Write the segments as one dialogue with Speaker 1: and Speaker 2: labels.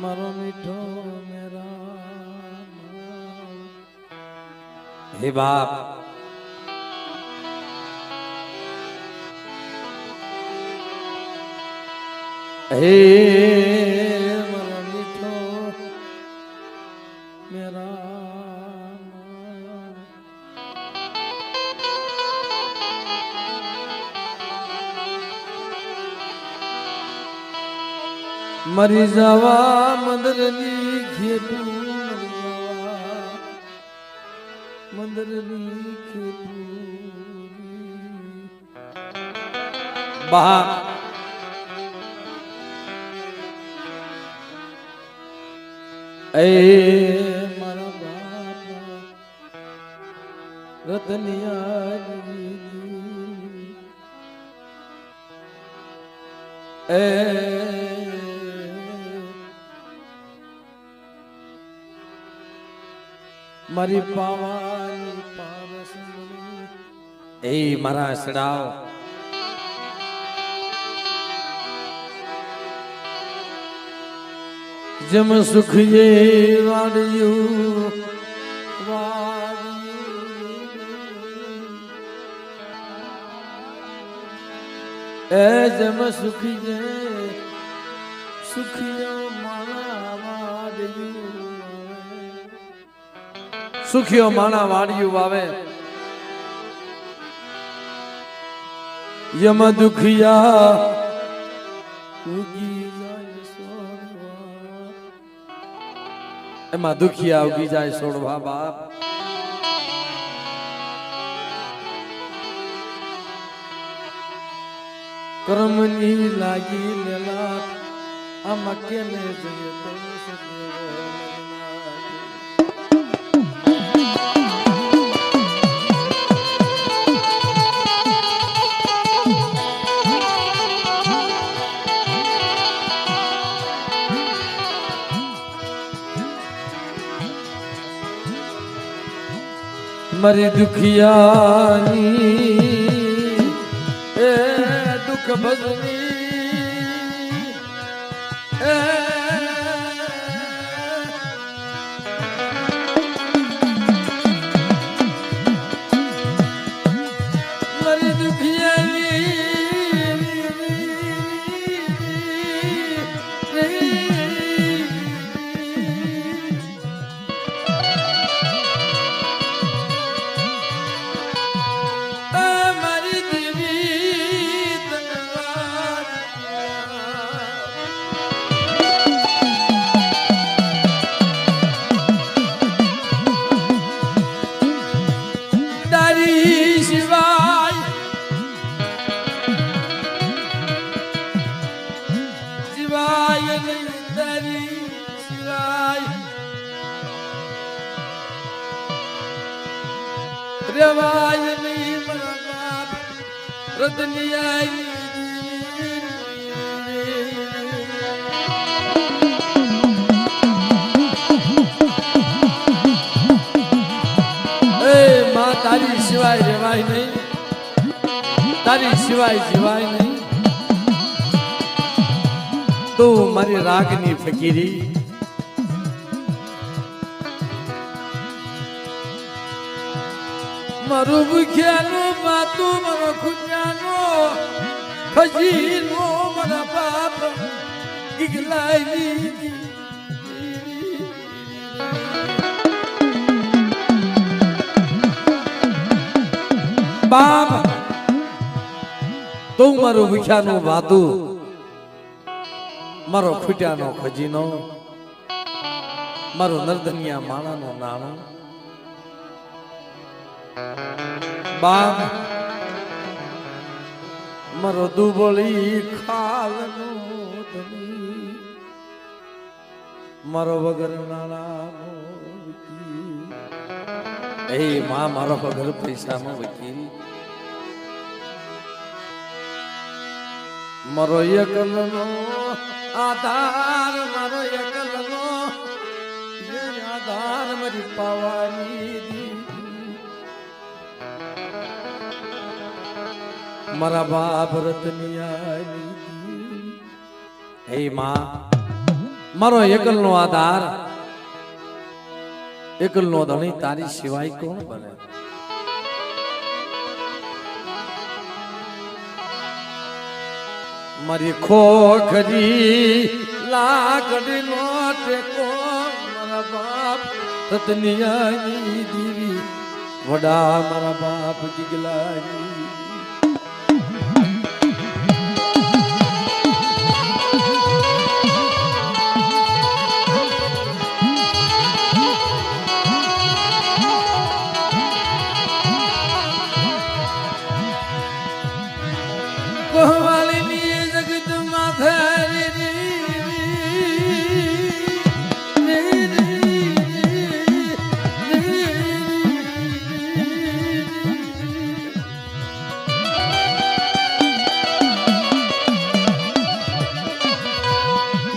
Speaker 1: મારો મીઠો મેરા હે બાપ હે મારો મીઠો મેરા મરી જવા મંદરની ખેતું મંદરની ખેતું બા એ મારા બાપા રતનિયા એ મારી પાવાની પારસ એ મારા સડાવ જમ સુખ જે વાડ્યું એ જમ સુખ જે સુખિયો મારા વાડ્યું સુખિયો માણા વાડિયું વાવે યમ દુખિયા ઉગી જાય સોડવા એમાં દુખિયા ઉગી જાય સોડવા બાપ કર્મની લાગી લેલા આમાં કેને જઈએ તો मरी दुखियानी ए दुख भजनी ए मरी दुखियानी રેવાય નહીં મારા બાપ રતનિયા એ માં તારી સિવાય રેવાય નહીં તારી સિવાય જીવાય નહીં તું મારી રાગની ફકીરી મારું ભૂખ્યાનું માતું મારો ખુચ્યાનો ખજીનો મારા બાપ ગીગલાઈ બાપ તું મારું ભૂખ્યાનું માતું મારો ખુટ્યાનો ખજીનો મારો નરદનિયા માણાનો નાણો બાપ મારો દુબળી ખાલનો ધણી મારો વગર નાણાનો એ માં મારો પગર પૈસાનો વકીલ મારો એકલનો આધાર મારો એકલનો આધાર મારી પાવાની મારા બાપ રતનિયા હે માં મારો એકલનો આધાર એકલનો ધણી તારી સિવાય કોણ બને મારી ખોખરી લાકડી નો ટેકો મારા બાપ રતનિયાની દીવી વડા મારા બાપ ગીગલાની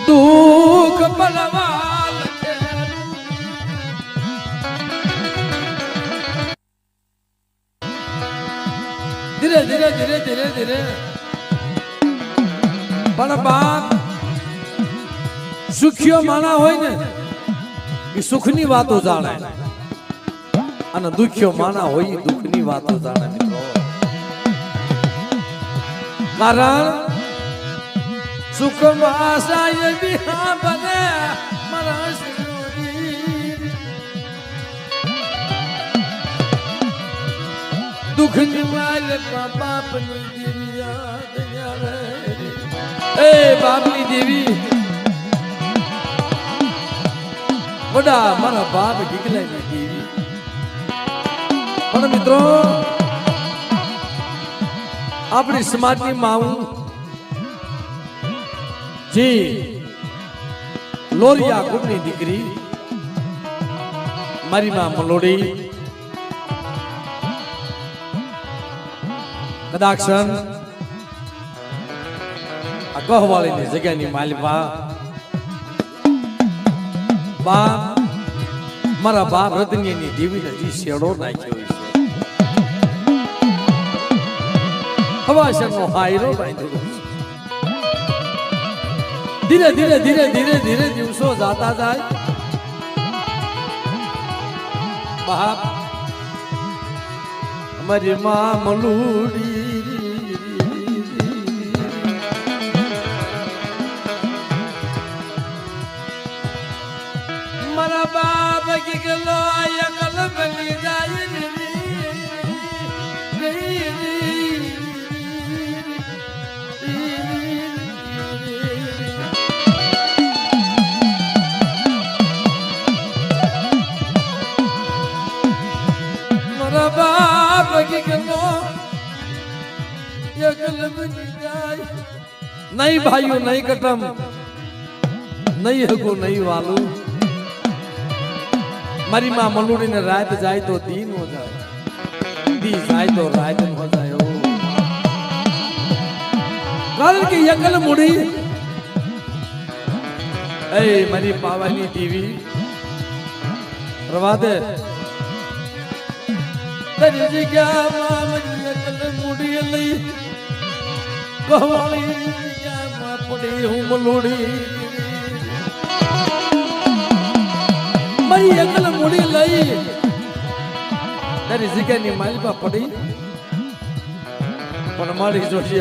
Speaker 1: દુઃખ બલવાલ ધીરે ધીરે ધીરે ધીરે ધીરે પણ બાપ સુખ્યો માણા હોય ને એ સુખની વાતો જાણે અને દુખ્યો માણા હોય એ દુઃખની વાતો જાણે મિત્રો કારણ સુખમાં સાહેબી હા બને મારા દુઃખની માલિક બાપની દેવી યાદ આવે એ બાપની દેવી વડા મારા બાપ ગીગલાની દેવી પણ મિત્રો આપણી સમાજની માવું જી લોરિયા કુળની દીકરી મારી માં મલોડી કદાક્ષણ આ ગહવાળીની જગ્યાની માલિકા બા મારા બાપ રતનિયાની દેવીને જી શેડો નાખ્યો છે હવાશરનો હાયરો બાંધ્યો ધીરે ધીરે ધીરે ધીરે ધીરે દિવસો જાતા જાય બાપ અમારી માં મલુડી મારા બાપ ગીગલો એકલ બની જાય બાપ ગીગલો એકલ બની જાય નહીં ભાઈઓ નહીં કટમ નહીં હગું નહીં વાલું મારી માં મલુડીને રાત જાય તો દી નો જાય દી જાય તો રાત નો જાય કારણ કે એકલ મુડી એ મારી પાવાની ટીવી રવા દે તારી જગ્યામાં મને એકલ મુડી લઈ ગહવાળી જગ્યામાં પડી હું મલુડી મારી એકલ મુડી લઈ તારી જગ્યાની માલિકા પડી પણ મારી જોશે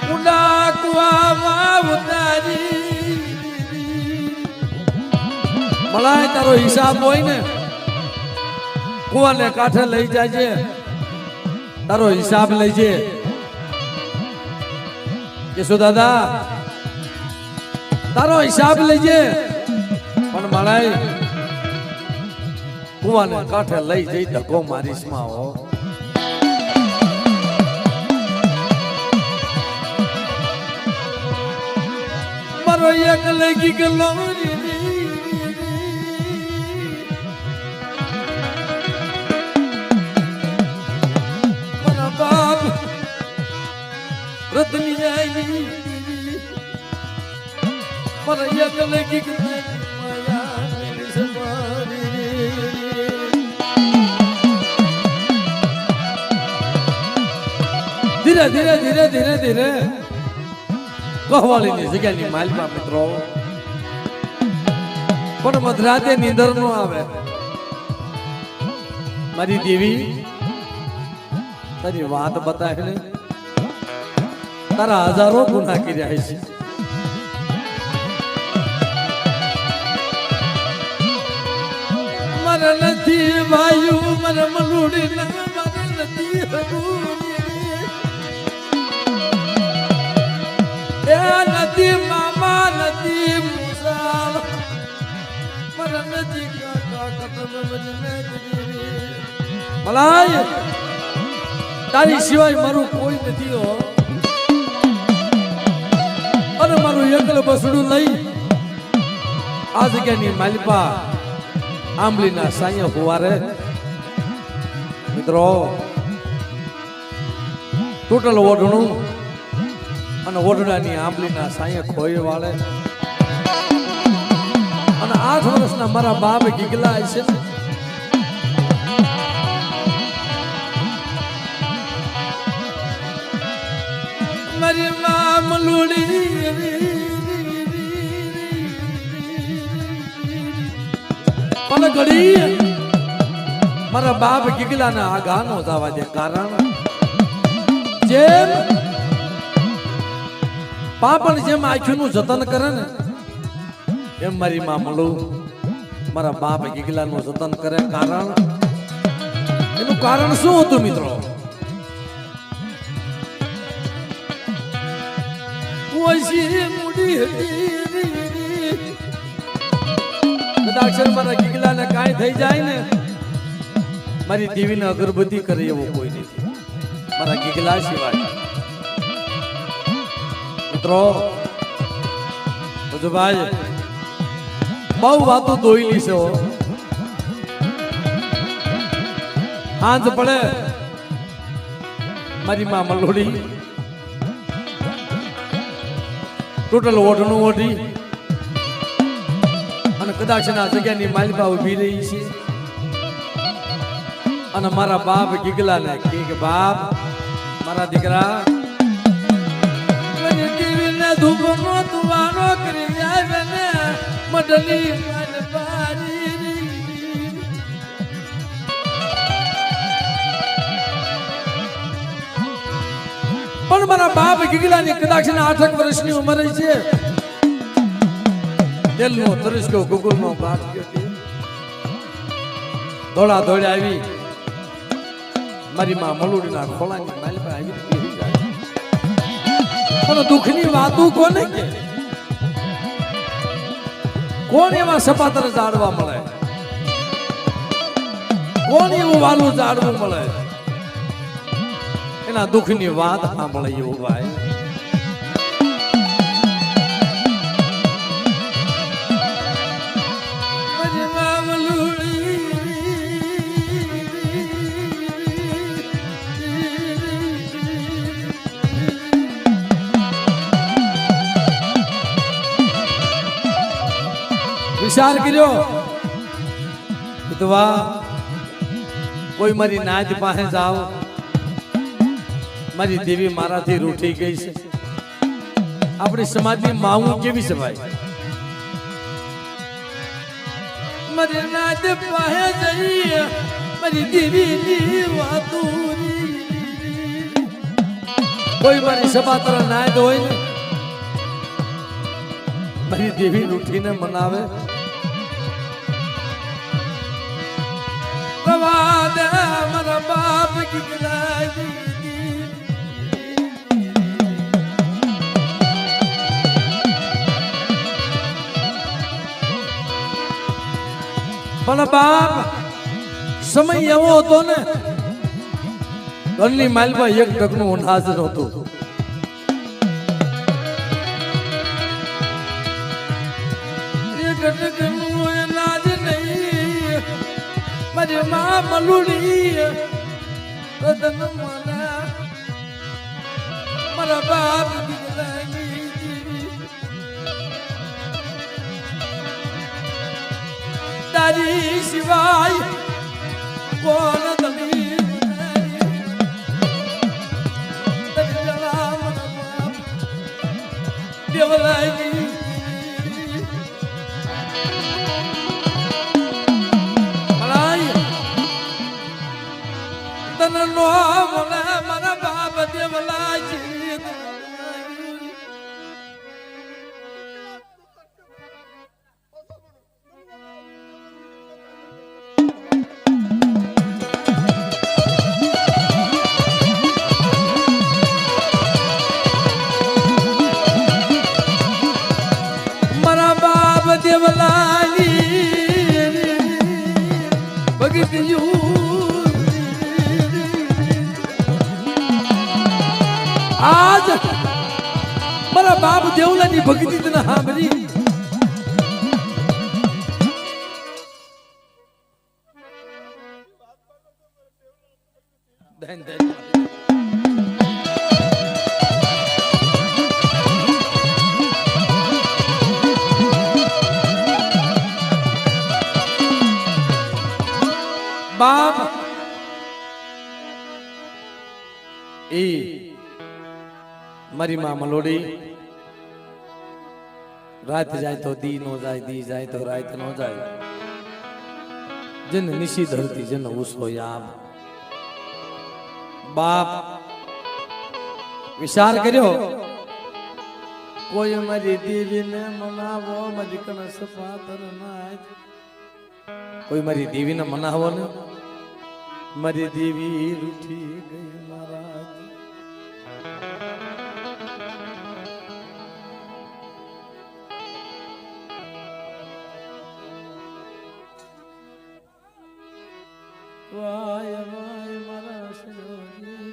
Speaker 1: ઊંડા કુવામાં ઉતારી મલાય તારો હિસાબ હોય ને કુવાને કાંઠે લઈ જાજે તારો હિસાબ લઈજે કેશો દાદા તારો હિસાબ લઈજે પણ મલાય કુવાને કાંઠે લઈ જઈ ધક્કો મારીશ માં હો મારો એક લગી ગલો રતની આઈ પર એકલે કી માયા મેરી સવારી ધીરે ધીરે ધીરે ધીરે ધીરે કહવાળીની જગ્યાની માલમાં મિત્રો પણ મધરાતે નીંદર નો આવે મારી દેવી તારી વાત બતાવે ને તારા હજારો ગુના કર્યા છે મારા નથી ભાઈઓ મારા મલુડી ના મારા નથી એ નથી મામા નથી મુસાલ મારા નથી કાકા કતમ મલાય તારી સિવાય મારું કોઈ નથી હો અને મારું એકલ બસડું લઈ આ જગ્યાની માલિપા આંબલીના સાયા ફુવારે મિત્રો ટોટલ ઓઢણું અને ઓઢડાની આંબલીના સાયા ખોઈ વાળે અને 8 વર્ષના મારા બાપ ગીગલા છે મારી માં મલુડી પણ ઘડી મારા બાપ ગીગલાના આ ગાનો જવા દે કારણ જેમ પાપણ જેમ આંખનું જતન કરે ને એમ મારી માં મલુ મારા બાપ ગીગલાનું જતન કરે કારણ એનું કારણ શું હતું મિત્રો કદાચ મારા ગીગલાને કાંઈ થઈ જાય ને મારી દેવીને અગરબત્તી કરે એવો કોઈ નથી મારા ગીગલા સિવાય મિત્રો ભાઈ બહુ વાતો દોઈલી છે આંજ પડે મારી માં મલોડી ટોટલ ઓઢણું ઓઢી અને કદાચ ના જગ્યાની માલિપા ઉભી રહી છે અને મારા બાપ ગીગલા ને કે બાપ મારા દીકરા ધૂપનો તુવાનો કરી આવે ને મડલી પણ મારા બાપ ગીગલાની કદાચ 8 વર્ષની ઉંમર છે તેલનો તરસ્યો ગુગુલનો ગાંઠ ગયો દોડા દોડ્યા આવી મારી માં મલુડીના ખોળાની માલિપા આવી પણ દુઃખની વાતો કોને કે કોણ એવા સપાતર જાડવા મળે કોણ એવું વાલું જાડવું મળે એના દુઃખની વાત સાંભળે એવું ભાઈ વિચાર કર્યો વિધવા કોઈ મારી નાત પાસે જાવ મારી દેવી મારાથી રૂઠી ગઈ છે આપણી સમાજની માવું કેવી છે ભાઈ મારી નાત પાસે જઈ મારી દેવીની વાતો કોઈ મારી સપાત્ર નાત હોય ને મારી દેવી રૂઠીને મનાવે મારા બાપ ગીગલા પણ બાપ સમય એવો હતો ને ઘરની માલમાં એક ટકનું અનાજ નહોતું એક ટકનું અનાજ નહીં મારી માં મલુડી રતન મારા બાપ તારી સિવાય કોણ તમે દેવલાઈ તન નો મારા બાપ દેવલાઈ દેવલાલી ભગતિયું આજ મારા બાપ દેવલાની ભક્તિ તને સાંભળી બાપ એ મારી માં મલોડી રાત જાય તો દી નો જાય દી જાય તો રાત નો જાય જન નિશી ધરતી જન ઉસો યાબ બાપ વિચાર કર્યો કોઈ મારી દેવીને મનાવો મારી કણસ પાતર નાય કોઈ મારી દેવીને મનાવો ને મારી દેવી રૂઠી ગઈ મહારાજ વાય વાય મારા સજોજી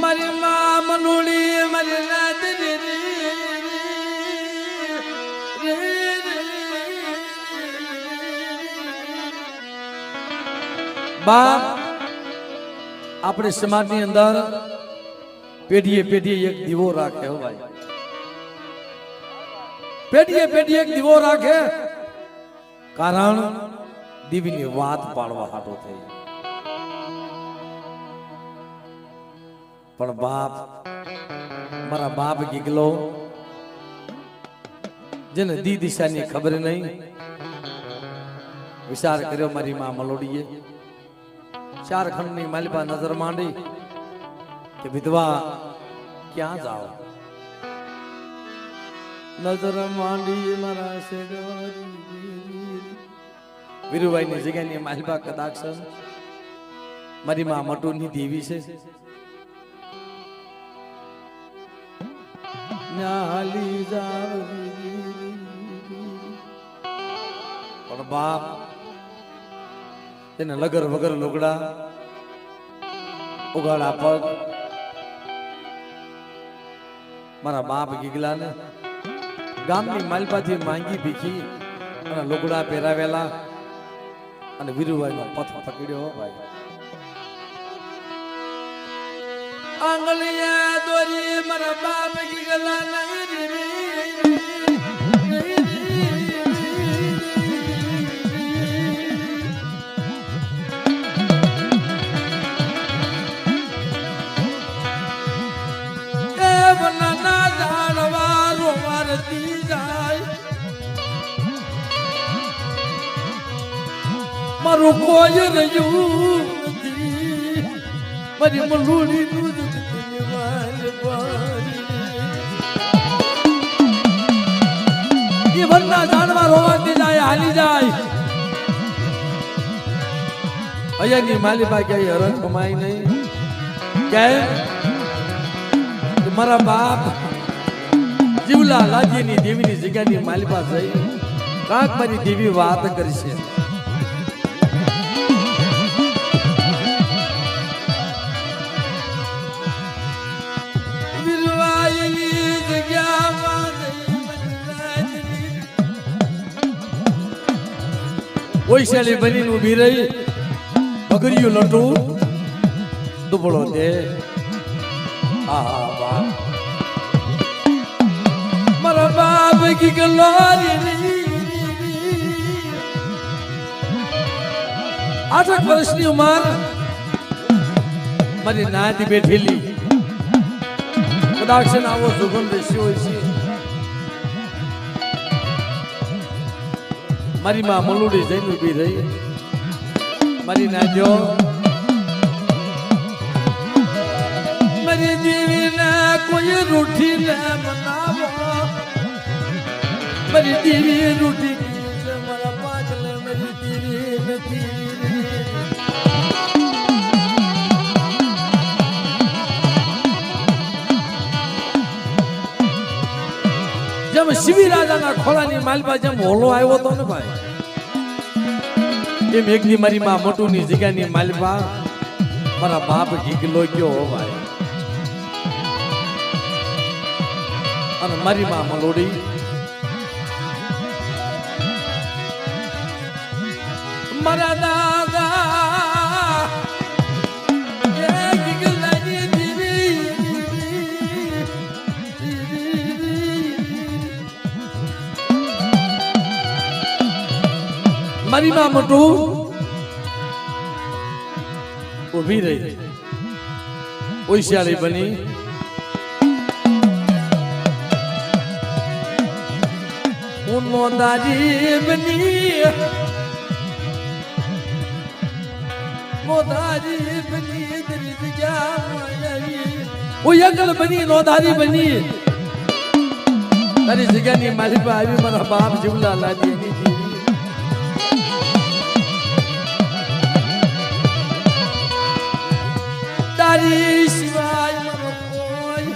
Speaker 1: મારી માં મનુડી મારી નાદરી બાપ આપણે સમાજની અંદર પેઢીએ પેઢીએ એક દીવો રાખે હો ભાઈ પેઢીએ પેઢીએ એક દીવો રાખે કારણ દીવીની વાત પાડવા હાટો થઈ પણ બાપ મારા બાપ ગીગલો જેને દી દિશાની ખબર નહીં વિચાર કર્યો મારી માં મલોડીએ ચાર ખંડની માલિપા નજર માંડી કે વિધવા ક્યાં જાઓ નજર માંડી મારા વીરુભાઈ ની જગ્યાની માલિપા કદાચ મારી માં મટુની દેવી છે પણ બાપ તેને લગર વગર લુગડા ઉગાડા પગ મારા બાપ ગીગલા ને ગામની માલપાથી માંગી ભીખી અને લુગડા પહેરાવેલા અને વીરુભાઈ નો પથ પકડ્યો ભાઈ આંગળિયા દોરી મારા બાપ ગીગલા મારું કોઈ રહ્યું નથી મારી મલુડી નું એ બંધા જાણવા રોવાતી જાય હાલી જાય અહીંયાની માલિબા ક્યાંય હરણ કમાય નહીં કેમ મારા બાપ જીવલા લાજીની દેવીની જગ્યાની માલિબા થઈ કાંક મારી દેવી વાત કરશે કોઈ ઓશિયાળી બનીને ઊભી રહી બગડ્યું લટું દુબળો દે આહા મારા બાપ કી ગલોરી 8 વર્ષની ઉંમર મારી નાતી બેઠેલી કદાચ આવો સુગંધ દેશી હોય છે મારી માં મલુડી જઈને ઊભી રહી મારી નાજો મારી દેવીને કોઈ રૂઠી ને બનાવો મારી દેવી રૂઠી મારા પાછળ મારી દેવી નથી જેમ શિવી રાજાના ખોળાની માલપા જેમ હોલો આવ્યો હતો ને ભાઈ એમ એકની મારી માં મોટુની જગ્યાની માલપા મારા બાપ ગીગલો ગયો હો ભાઈ અને મારી માં મલોડી મારા દાદા મારી માં મોટું ઊભી રહી ઓશિયાળી બની હું નોંધારી બની નોંધારી બની તેરી જગ્યા યગલ બની નોંધારી બની તારી જગ્યાની મારી પર આવી મારા બાપ જીવલા લાદી એની તારી સિવાય મારો કોઈ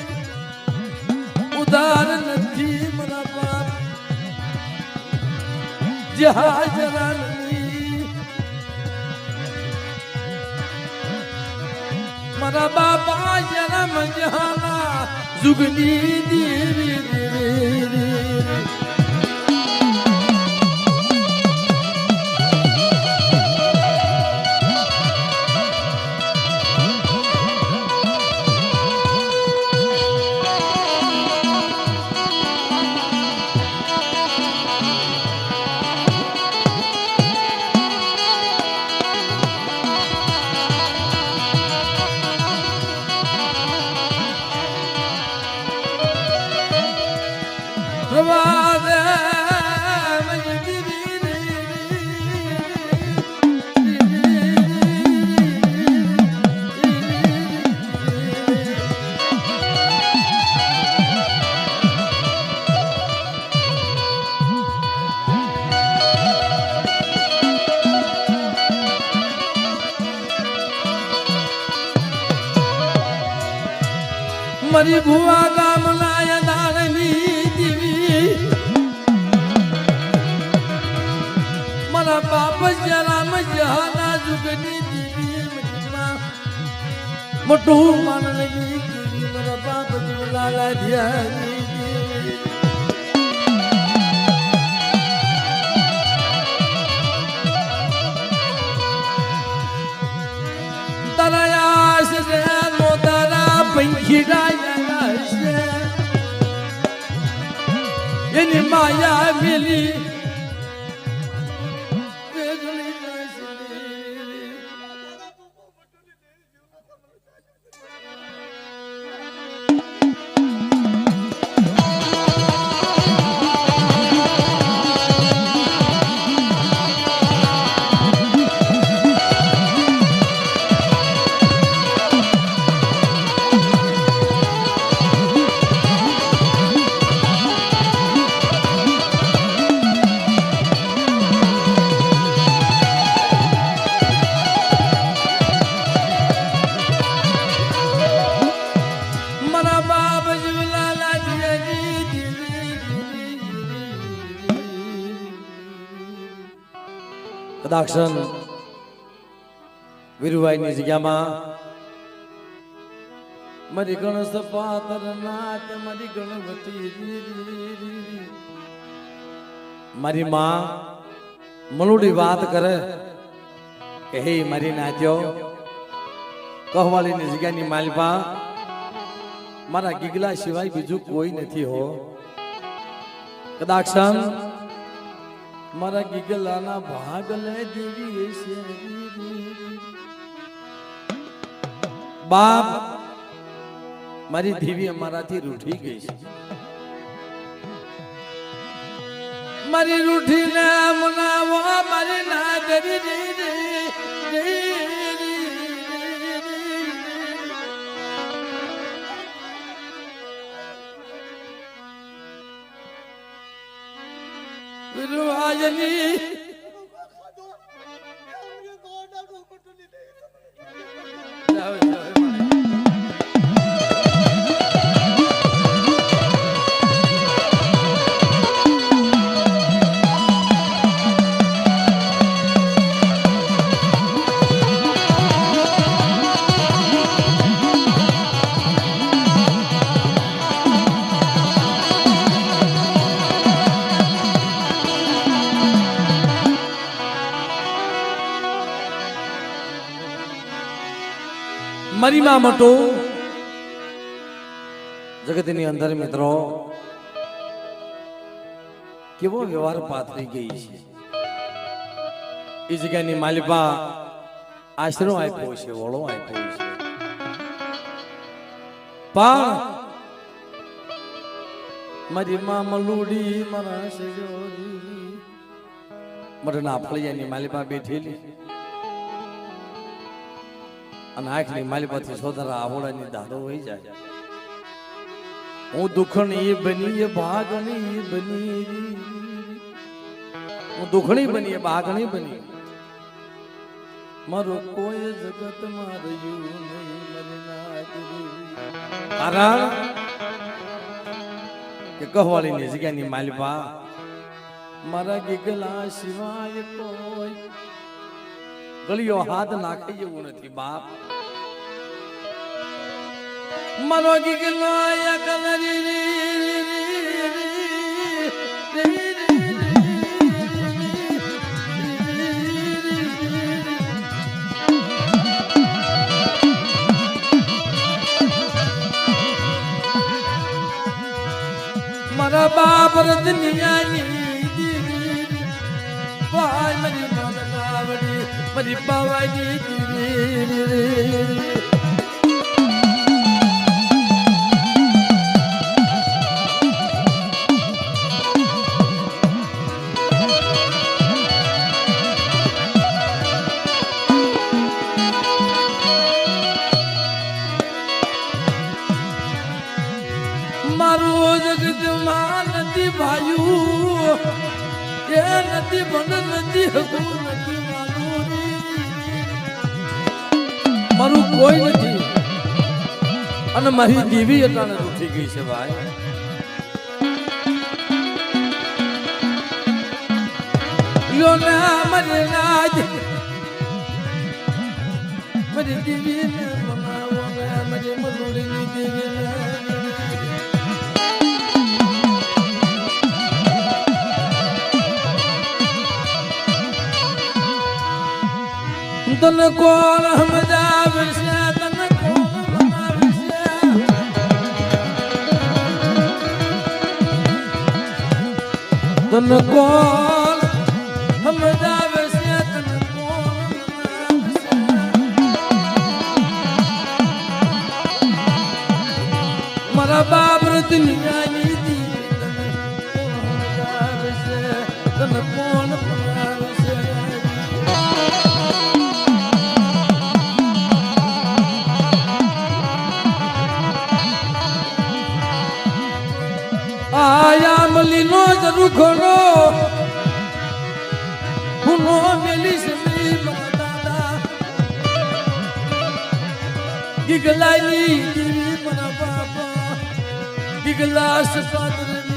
Speaker 1: ઉધાર નથી મારા બાપ જહાજરા નથી મારા બાપા જન્મ જહાના જુગની દેવી મારી ભુવા ગામ લાયા દાળની દીવી મારા બાપ જરામ જહાના જુગની દીવી મોટું માનવી મારા બાપ લાલા ધ્યાની તારા આશ રે નો તારા પંખીડા એની માયા મેલી કદાક્ષન વીરુભાઈની જગ્યામાં મારી ગણેશ પાતર નાથ મારી ગણપતિ મારી માં મલુડી વાત કરે કે હે મારી નાત્યો કહવાલીની જગ્યાની માલપા મારા ગીગલા સિવાય બીજું કોઈ નથી હો. કદાચ મારા ગીગલાના ભાગ લે દેવી છે બાપ. મારી દેવી અમારાથી રૂઠી ગઈ છે. મારી રૂઠીને મનાવો મારી ના આજની મારી માં મોટો જગતની અંદર મિત્રો કેવો વ્યવહાર પાથરી ગઈ છે. એ જગ્યાની માલિપા આશરો આપ્યો છે, વળો આપ્યો છે, પણ મારી માં મલુડી મારા સજોરી મારા ના ફળિયાની માલિપા બેઠેલી અને આંખની માલિપાથી સોદરા આવડાની દાડો હોઈ જાય. હું દુખણી બની ભાગણી બની, હું દુખણી બની ભાગણી બની, મારો કોઈ જગતમાં રહ્યું નહીં મને કારણ કે કહવાળીની જગ્યાની માલિપા મારા ગીગલા સિવાય કોઈ ગળિયો હાથ નાખે એવું નથી બાપ. મારો ગીગલો મારા બાપ રજનિયાની ભાઈ મારી માવડી મારી બાવાજી મારું જગતમાં નથી ભાયું એ નથી પણ નથી હતું નથી મારું કોઈ નથી અને મારી દેવી અટાણે ઉઠી ગઈ છે ભાઈ. લો ના મને નાજ મારી દેવી ને બનાવો મારી મલુડીની દેવી તન કોણ સમજાવશે તન કોણ મનાવશે તન કોણ સમજાવશે તન કોણ મનાવશે મારા બાપ રતનિયાની દી તન કોણ સમજાવશે તન કોણ મનાવશે. આયા મલીનો જરૂર ખરો હુનો મેલી સમી દાદા ગીગલાની દેવી મારા બાપા ગીગલા સપાદરની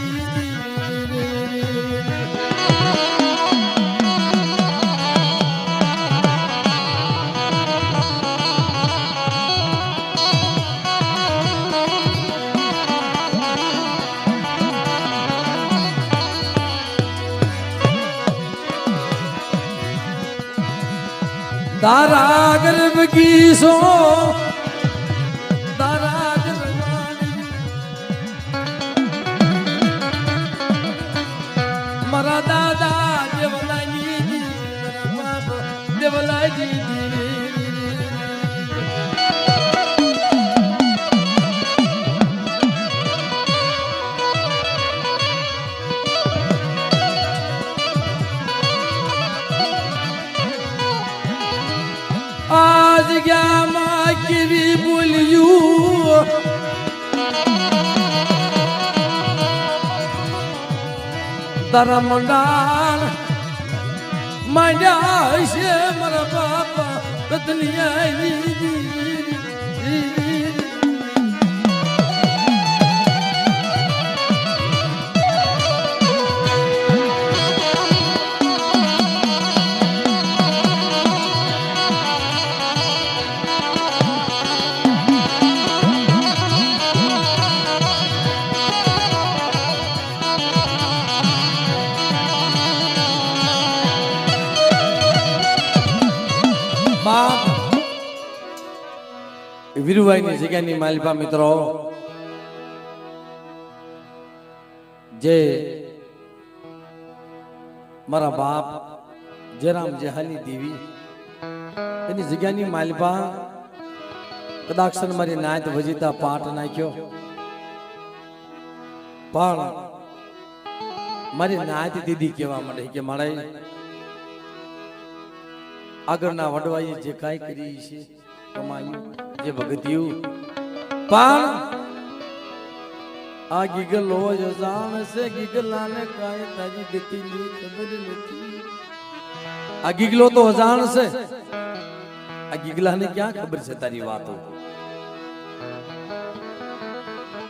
Speaker 1: ગર્ભ કીસો તારા ગર્ભવાણી મારા દાદા દેવલાજી મારા બાપ દેવલાજી આજ ગયા માં કેવી બોલ્યું તારા મંડાણ માંડ્યા છે મારા બાપા રતનિયા વીરુભાઈની જગ્યાની માલપા મિત્રો જે મારા બાપ જયરામ જેહાની દેવી એની જગ્યાની માલપા કદાચ મારી નાત વજીતા પાઠ નાખ્યો પણ મારી નાત દીદી કહેવા માંડે કે મારે આગળના વડવાઈએ જે કાંઈ કરી છે કમાયું જે ભગત્યું પણ આ ગીગલો જ જાણશે ગીગલાને કાંઈ તારી ગતિની ખબર નથી આ ગીગલો તો અજાણશે આ ગીગલાને ક્યાં ખબર છે તારી વાતો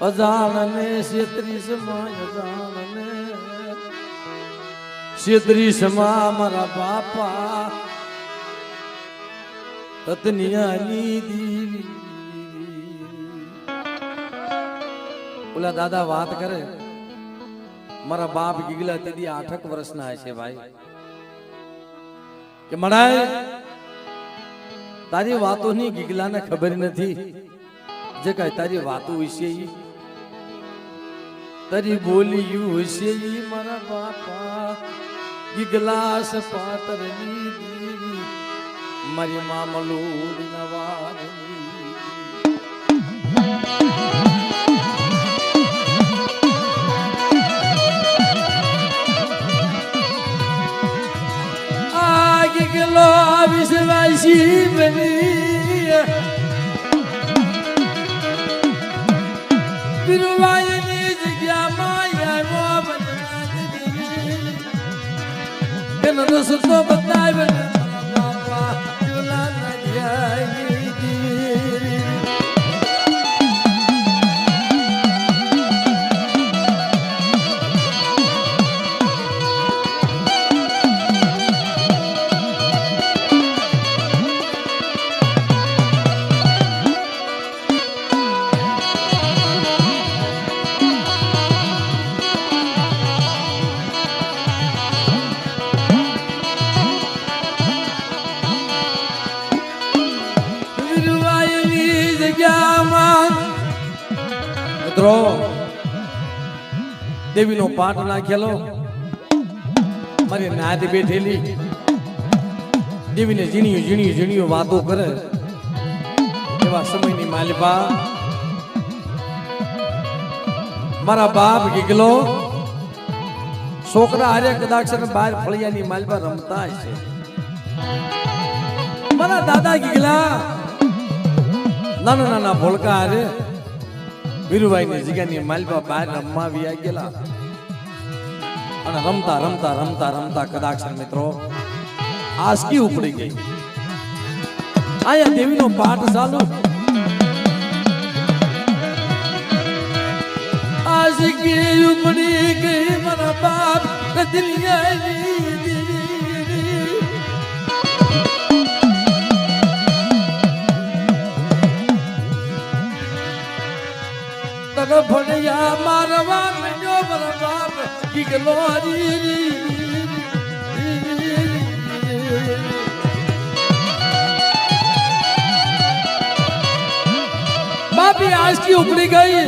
Speaker 1: અજાણને છેત્રીસમાં મારા બાપા રતનિયાની દેવી ઓલા દાદા વાત કરે મારા બાપ ગીગલા તેથી 8 વર્ષના હશે ભાઈ કે મણાય તારી વાતોની ગીગલાને ખબર નથી જે કાંઈ તારી વાતો વિશે તારી બોલ્યું હશે મારા બાપા ગીગલા સપાતરની દેવી મારી મામલું નવારની આગે ગલો વિશ્વાસી બની વીરુભાઈની જગ્યામાં આવ્યો બદનામી એનો રસ્તો બતાવ્યો મિત્રો દેવીનો પાઠ નાખેલો મારી નાદ બેઠેલી દેવીને ઝીણીયું વાતો કરે એવા સમયની માલિપા મારા બાપ ગીગલો છોકરા હારે કદાચ બહાર ફળિયાની માલિપા રમતા છે મારા દાદા ગીગલા નાના નાના ભોળકા હારે વીરુભાઈની જગ્યાની માલપા બહાર રમવા આવી ગયેલા અને રમતા રમતા રમતા રમતા કદાચ મિત્રો આસકી ઉપડી ગઈ આયા દેવીનો પાઠ ચાલુ આસકી ઉપડી ગઈ મારા બાપ રતનિયાની ફળિયા મારવા માંડ્યો મારા બાપ ગીગલો આંચકી ઉપડી ગઈ.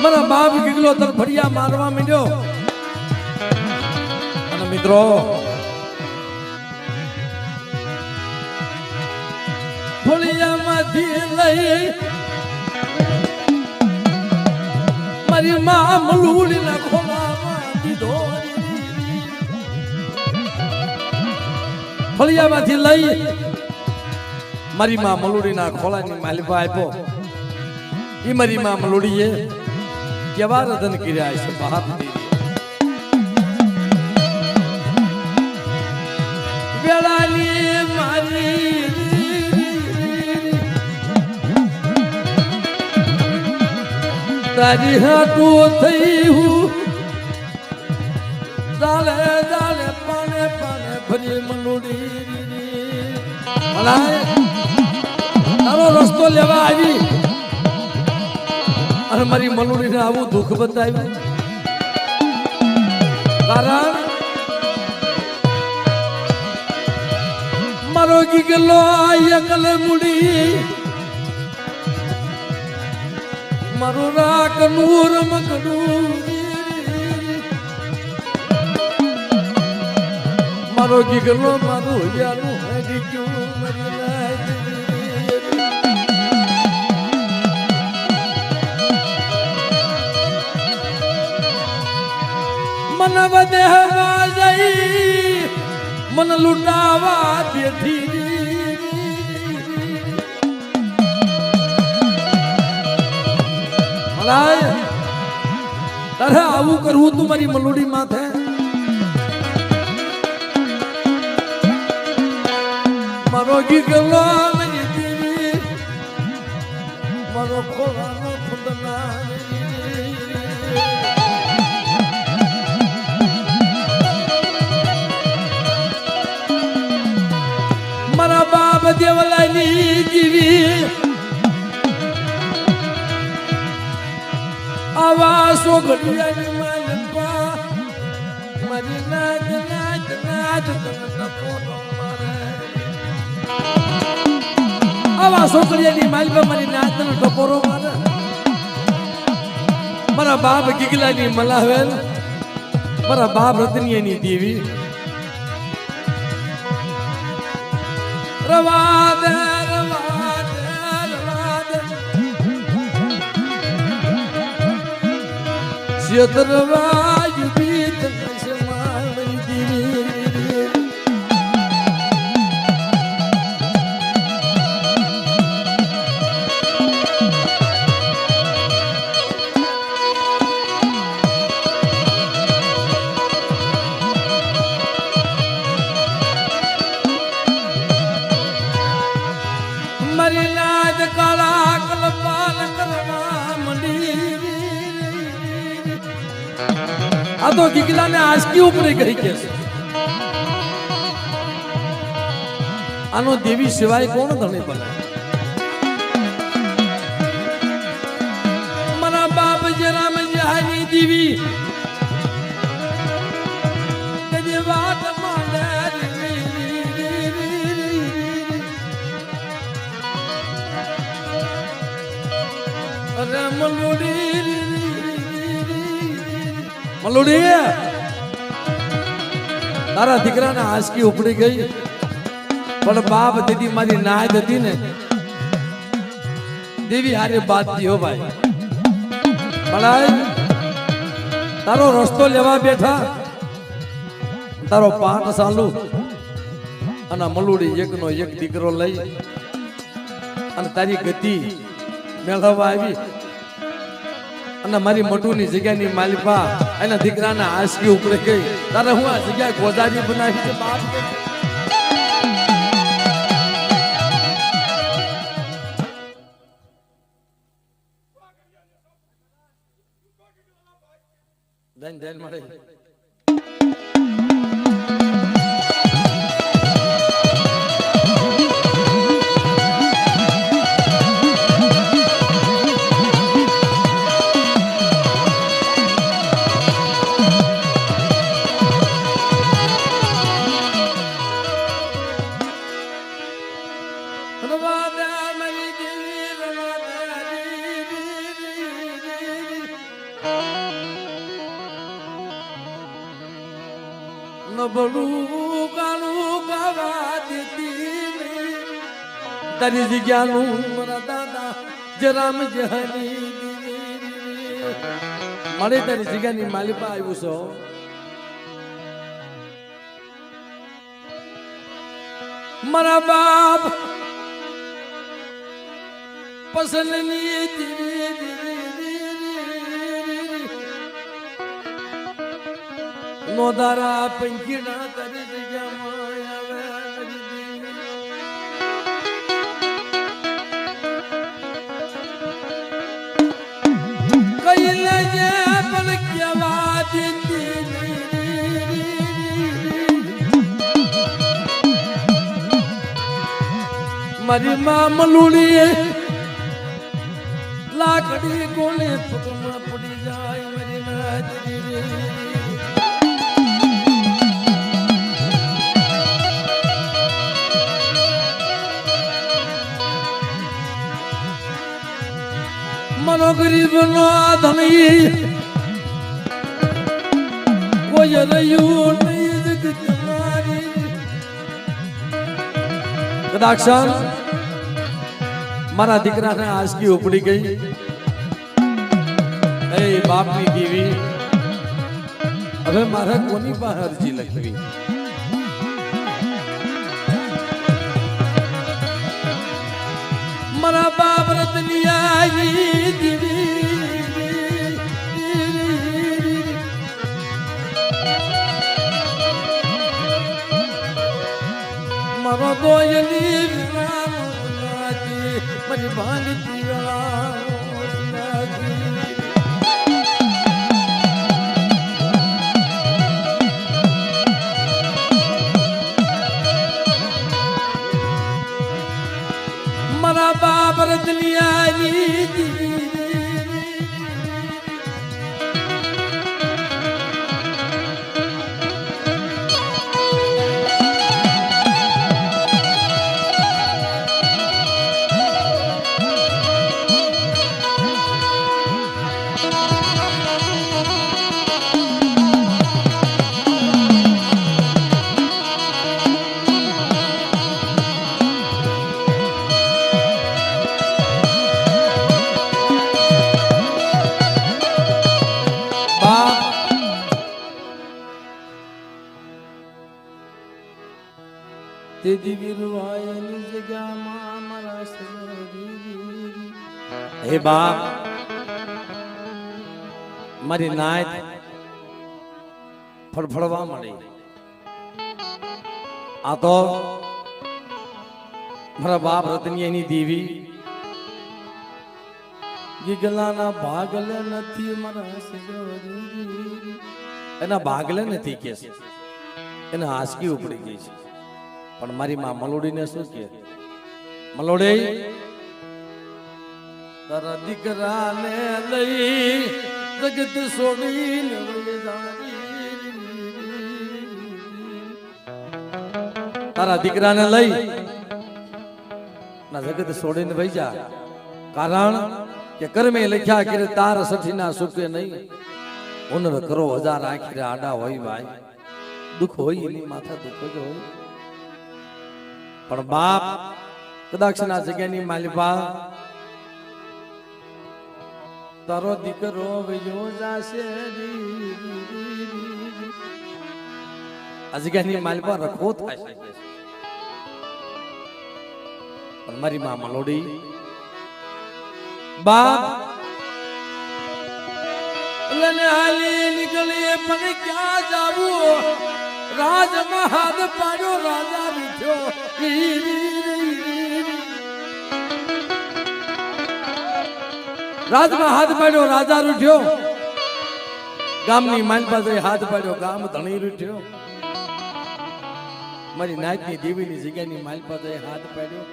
Speaker 1: મારા બાપ ગીગલો તરફડિયા મારવા માંડ્યો. અને મિત્રો ફળિયામાંથી લઈ મારી માં મલુડીના ખોળામાં દીધો. ફળિયામાંથી લઈ મારી માં મલુડીના ખોળાની માલિપા આપ્યો. એ મારી માં મલુડીએ કેવા રતન કર્યા છે બહાર વેળાની મારી તારી હાટું થઈ હું ચાલે ચાલે પાને પાને ફરી મલુડી તારો રસ્તો લેવા આવી અને મારી મલુડીને આવું દુઃખ બતાવ્યું. કારણ મારો ગીગલો એકલ મુડી મારું રાક નૂર મગડું મારો ગીગલો મારું યાલું હરી ગયું મરી મન વધેવા જઈ મન લૂંટાવા બેઠી તારે આવું કરવું તું મારી મલુડી માથે. મારો ગીગલો મારી દેવી મારો ખોળાનો ખુદના મારા બાપ દેવલાની જીવી આવા સોગડિયાની માલપા મારી નાચ નાચ નાચ આવા સોગડિયાની માલપા મારી નાચ નો ટકોરો મારે. મારા બાપ ગીગલાની મલાવેલ મારા બાપ રતનિયાની દેવી રવાદ રવાદ રવાદ સિયતરવાજ બીત નશમાળી દીવી મારી નાદ કાળા કલપાલ કરવા મંડી. આ તો ગીગલાને આંચકી ઉપડી ગઈ કે છે. આનો દેવી સિવાય કોણ ધણી બને. મારા બાપ જરામ જહાની દેવી કદી વાત માંડે અરે મલુડી મલુડી તારા દીકરાને આંચકી ઉપડી ગઈ પણ બાપ દીદી મારી નાદ હતી ને દેવી હારે બાદ થયો ભાઈ. ભલાઈ તારો રસ્તો લેવા બેઠા તારો પાઠ ચાલુ અને મલુડી એકનો એક દીકરો લઈ અને તારી ગતિ મેળવવા આવી અને મારી મટુની જગ્યાની માલિપા એના દીકરાના આંચકી ઉપડે ગઈ. તારે હું આ જગ્યા ગોદાની બનાવી છે બાપ કે દન દન મળે. રવાદા મરી દેવી રવાદા નબળું ગાણું ગાવા દેતી તારી જગ્યાનું મારા દાદા જરામ જહાની મળે તારી જગ્યાની માલિપા આવ્યું છો મારા બાપ પસંદની નોધારા પંખીના તારી જગ્યામાં આવે કઈ લેજે પણ કેવા દીધી મારી માં મલુડી લાકડી કોને પગમાં પડી જાય મારી નાદરી મનો ગરીબ નો ધણી કોઈ રહ્યું નહીં જગત મારી કદાચ મારા દીકરાને આંસકી ઉપડી ગઈ એ બાપની દેવી હવે મારે કોની પાસે અરજી લખવી મારા બાપ રતનિયાની દેવી મારો દોયલી મારી ભાંગતી મારા બાપ રતલિયાની તે દિવીરવાયની જગ્યામાં મારા સગરી હે બાપ મારી નાત ફળફળવા મળી આ તો મારા બાપ રતનિયાની દેવી ગીગલાના ભાગલે નથી મારા સગરી એના ભાગલે નથી કે છે એને આંસકી ઉપડી ગઈ છે પણ મારી માં મલોડીને શું કે મલોડી તારા દીકરાને લઈ જગત છોડીને તારા દીકરાને લઈ ના જગત છોડીને વહી જા કારણ કે કર્મે લખ્યા કે તાર સઠીના સુખે નહીં ઉનર કરો હજાર આખી આડા હોય ભાઈ દુઃખ હોય એની માથા દુઃખ જ હોય પણ બાપ કદાચ ના જગ્યાની માલિપા તારો દીકરો વયો જાશે આ જગ્યાની માલિપા રખો થાય પણ મારી માં મલોડી બાપ લને હાલી નીકળીએ પણ ક્યાં જાવું રાજમાં હાથ પાડ્યો રાજા રૂઠ્યો રાજમાં હાથ પાડ્યો રાજા રૂઠ્યો ગામની માલ પાસે હાથ પાડ્યો ગામ ધણી રૂઠ્યો મારી નાતની દેવીની જગ્યાની માલ પાસે હાથ પાડ્યો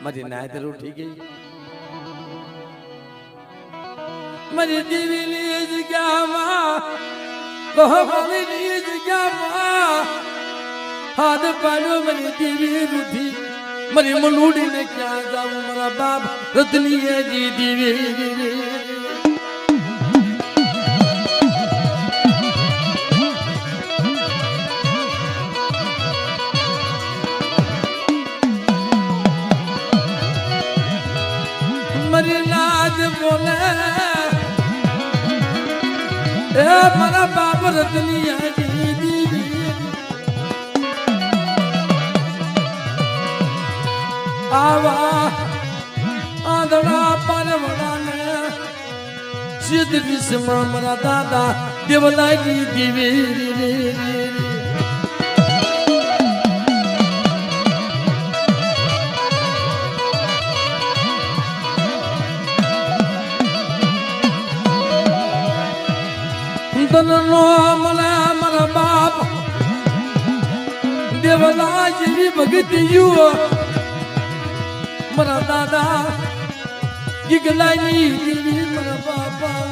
Speaker 1: મારી નાત રૂઠી ગઈ મારી દેવીની જગ્યામાં કહવાની જગ્યામાં હાથ પાડ્યો મારી દેવી રૂઠી મારી મલુડીને ક્યાં જાવું મારા બાપ રતનીએ જી દેવી બોલે એ મારા બાપ રતનિયા દીદી આવા આંધળા પારવડાને સિદ્ધ વિશ્વમાં મારા દાદા દેવલાઈ દીવી તનનો મને મારા બાપ દેવલા જેવી ભગતિયું મારા દાદા ગીગલાની દેવી મારા બાપા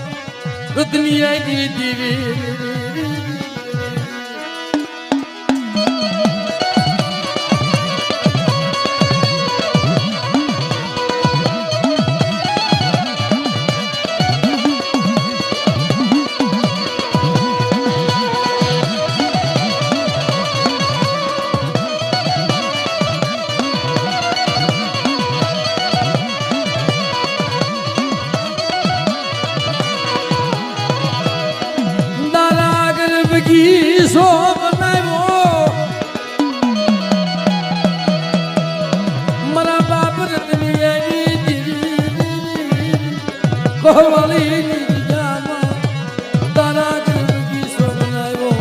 Speaker 1: રતનિયાની દેવી બગીચો બનાવ્યો મારા બાપ રતનિયાની દીવી કોહવાલીની જામાં તારા બગીચો બનાવ્યો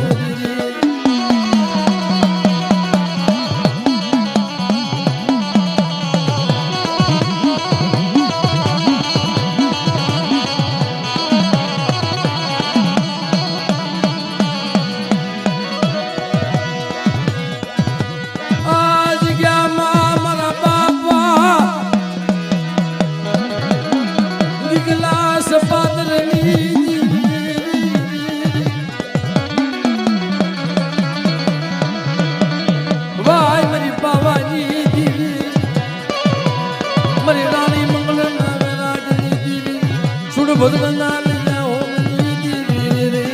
Speaker 1: ભગવાનના લીલા હોમની દીવી રે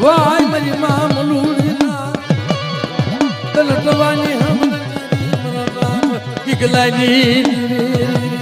Speaker 1: વાય મારી માં મલુડીના તલટવાની હમણાં મારા બાપ ગીગલાની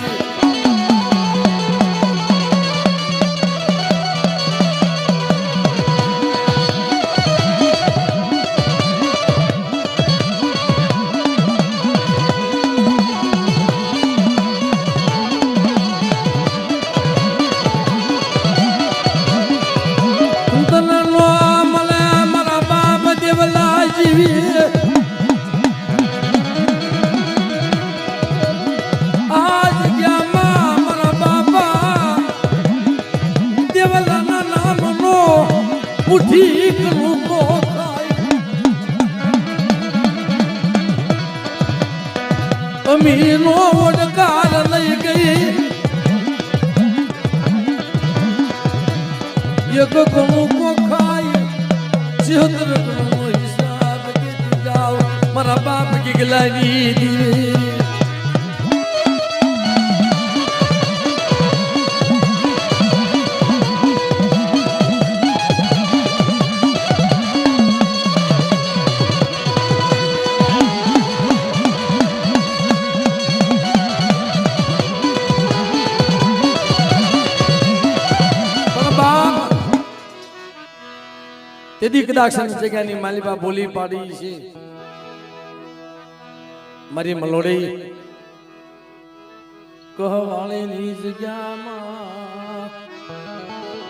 Speaker 1: મુઠ્ઠી લોકો અમીનો ઓડકાર લઈ ગઈ એક કણુકો ખાય 76 કણુનો હિસાબ કીધી જાવ મારા બાપ ગીગલાની દીવી તેથી કદાચ જગ્યાની માલિબા બોલી પાડી છે મારી મલોડી કહવાળીની જગ્યામાં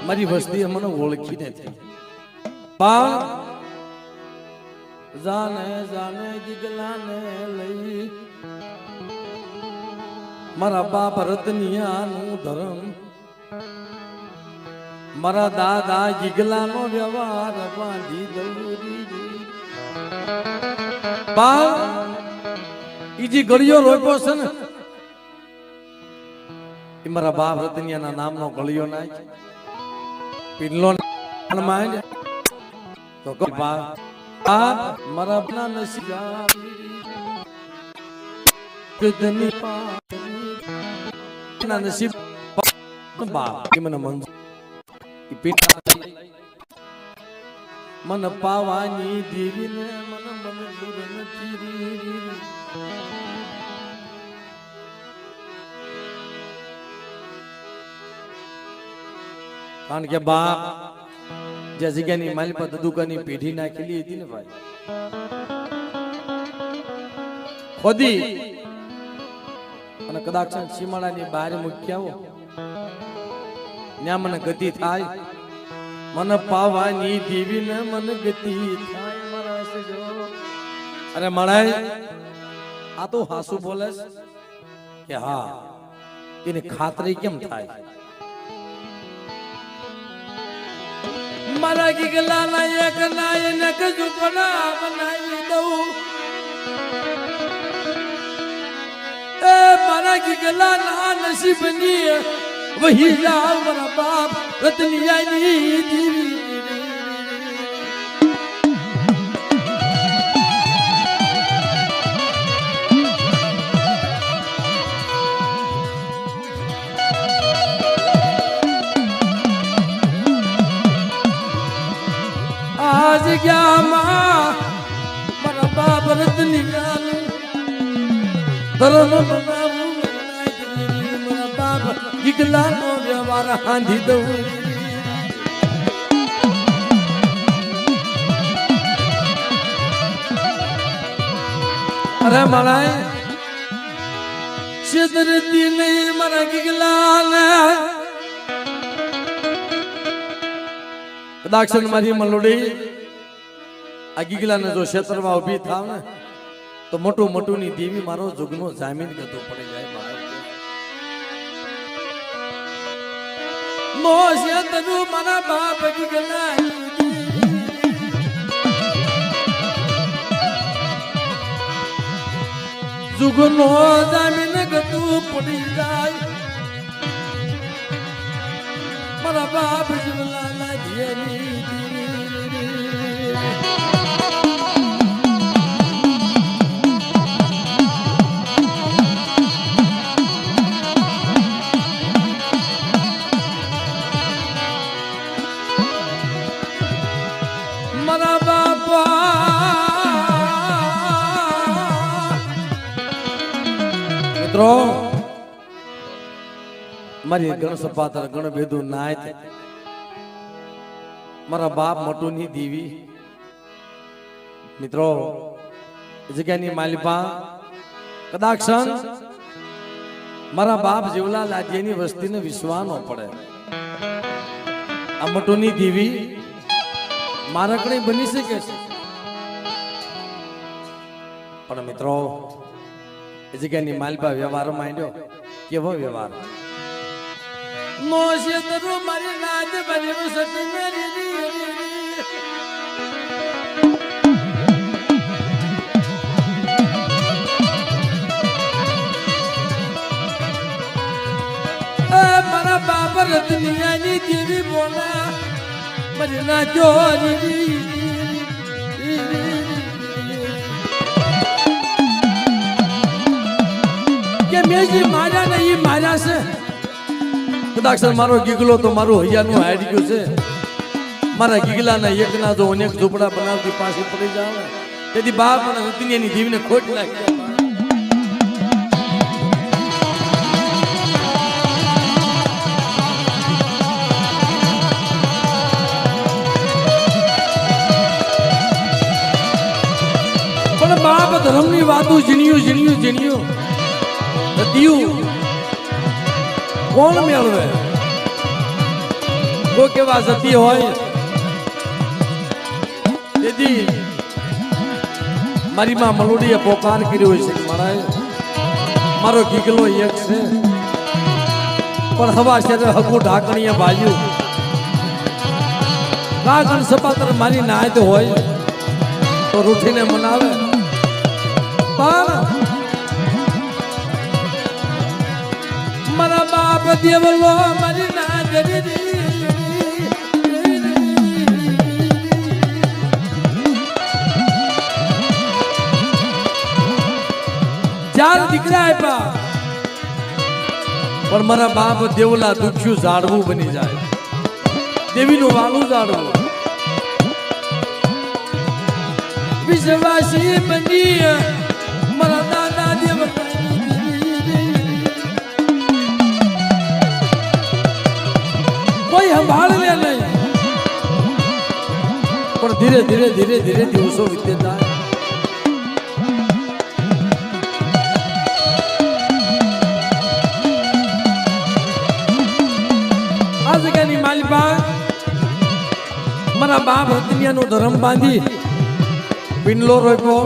Speaker 1: મારી વસ્તી મને ઓળખી નથી પણ જાને જાને ગીગલાને લઈ મારા બાપ રતનિયાનું ધર્મ, મારા દાદા ગીગલાનો વ્યવહાર બાંધી દઉં. બાપ ઈજી ગળિયો રોપ્યો છે ને એ મારા બાપ રતનિયાના નામનો ગળિયો નાખ પીલો માંડ તો બાપ મારા બના નસીબ કદની ના નસીબ બાપ કે મને મંજૂર મન પાવાની દેવીને મન મંજૂર નથી. કારણ કે બાપ જે જગ્યાની માલી પર દુકાનની પેઢી નાખેલી હતી ને ભાઈ ખોદી અને કદાચ સીમાડાની બહાર મૂક્યા ત્યાં મને ગતિ થાય, મને પાવાની દેવી ને મને ગતિ થાય. અરે મળાય આ તો હાસુ બોલે કે હા એની ખાતરી કેમ થાય? મારા ગીગલા ના એક નાયને કજુપડા બનાવી દઉં. એ મારા ગીગલા ના નસીબની વહી જાવ મારા બાપ રતનિયાની દેવી. આ જગ્યામાં મારા બાપ રતનિયાનું ધર્મ બનાવું, મારા બાપ ગીગલાનો વ્યવહાર હાંધી દઉં. અરે મારા છેતરતી નહીં મારા ગીગલાને. કદાક્ષણ મારી મલોડી આ ગીગલાને જો ક્ષેત્રમાં ઉભી થાવ ને તો મોટું મોટું ની દેવી મારો જુગનો જામીન ગતો પડી જાય. મો ક્ષેત્રનું મારા બાપ ગીગલા જુગનો જામીન ગતું પડી જાય. મારા બાપ ગીગલા ના ધ્યેની મારા બાપા મિત્રો મારી ગણ સપાતર ગણ ભેદુ નાય મારા બાપ મોટું ની દેવી. મિત્રો જગ્યાની માલિપા કદાક્ષણ મારા બાપ જેવલા લાદીની વસ્તીને વિશ્વાનો પડે. આ મોટું ની દેવી મારકણી બની શકે છે પણ મિત્રો એ જગ્યાની માલિપા વ્યવહાર માંડ્યો. કેવો વ્યવહાર? નો શેતરો મારી નાદ બની સતી મેરી મારા બાપ રતનિયાની દેવી બોલા મારી ના ચોરી કે મેજી માર્યા ને ઈ માર્યા છે. કદાચ મારો ગીગલો તો મારું હૈયાનું હારી ગયું છે. મારા ગીગલાના એકના જો અનેક ઝૂંપડા બનાવતી પાછી પડી જાવ તેથી બાપ અને રતનિયાની દેવીને ખોટ લાગી. બાપ ધર્મની વાતું ઝીણ્યું ઝીણ્યું ઝીણ્યું દિયું કોણ મેળવે? કો કેવા સતી હોય તેથી મારી માં મલોડીએ પોકાર કર્યો છે કે મારા મારો ગીગલો એક છે પણ હવા છે હકુ ઢાકણીએ ભાજ્યું કાગણ સપાતર મારી નાયત હોય તો રૂઠીને મનાવે પણ મારા બાપ દેવલો મારી નાયત ચાર દીકરા આપ્યા પણ મારા બાપ દેવલા દુખ્યું ઝાડવું બની જાય દેવીનું વાલું ઝાડવું વિશ્વાસી બની મારા દાદા દેવ કોઈ સંભાળ લે નહીં પણ ધીરે ધીરે ધીરે ધીરે દિવસો વીતતા આ જગ્યાની માલિકા મારા બાપ હતનિયાનો ધર્મ બાંધી પિંડલો રોપ્યો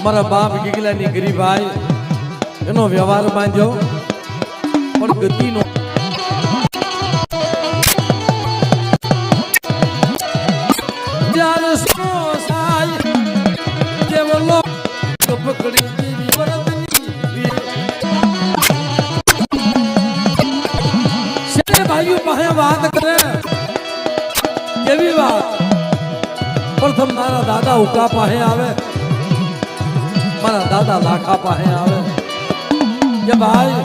Speaker 1: મારા બાપ ગીગલાની ગરીબાઈ એનો વ્યવહાર બાંધ્યો પણ ગતિનો જ્યારે સો સાય દેવલો પકડી દેવી વરદની ભાઈઓ પાસે વાત કરે કેવી વાત પ્રથમ મારા દાદા ઉકા પાસે આવે મારા દાદા લાખા પાસે આવે કે ભાઈ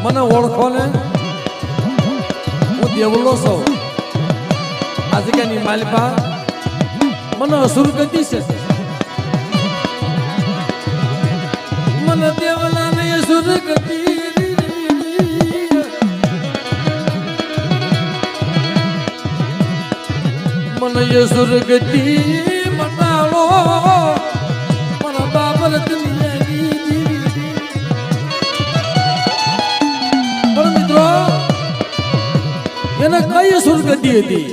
Speaker 1: મને ઓળખો ને હું દેવલો છું આ જગ્યાની માલિકા મને અસુર ગતિ છે મને દેવલા ને અસુર ગતિ મને અસુર ગતિ મનાવો મારા બાબર પણ મિત્રો એને કઈ અસુર ગતિ હતી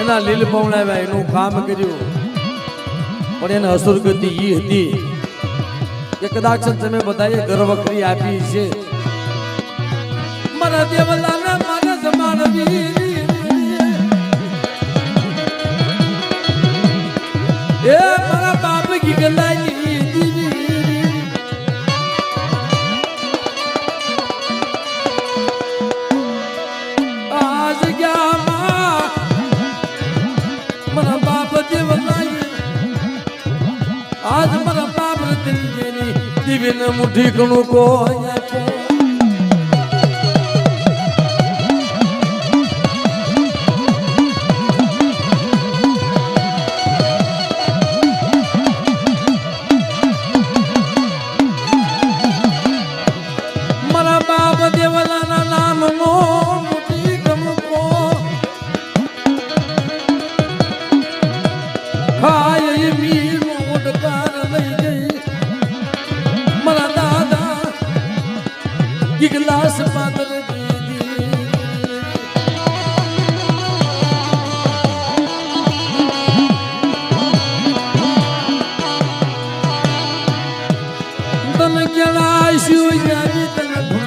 Speaker 1: એના લીલ પવણાવ્યા એનું કામ કર્યું પણ એને અસુર ગતિ એ હતી કે કદાચ તમે બધાએ ગર્વકરી આપી છે મારા દેવલાના મારા સમાન વીર એ મારા બાપ ગીગલાની આજ ગયા મારા બાપ દેવલાઈ આજ મારા બાપ રતની દિવ્યને મુઠ્ઠી ઘણું કોઈ દેવલાના નામનો મોટી ગમકો ખાય મીનો ઓડકાર લઈ ગઈ મારા દાદા ગીગલાસ પાદર તને કેળાશું તને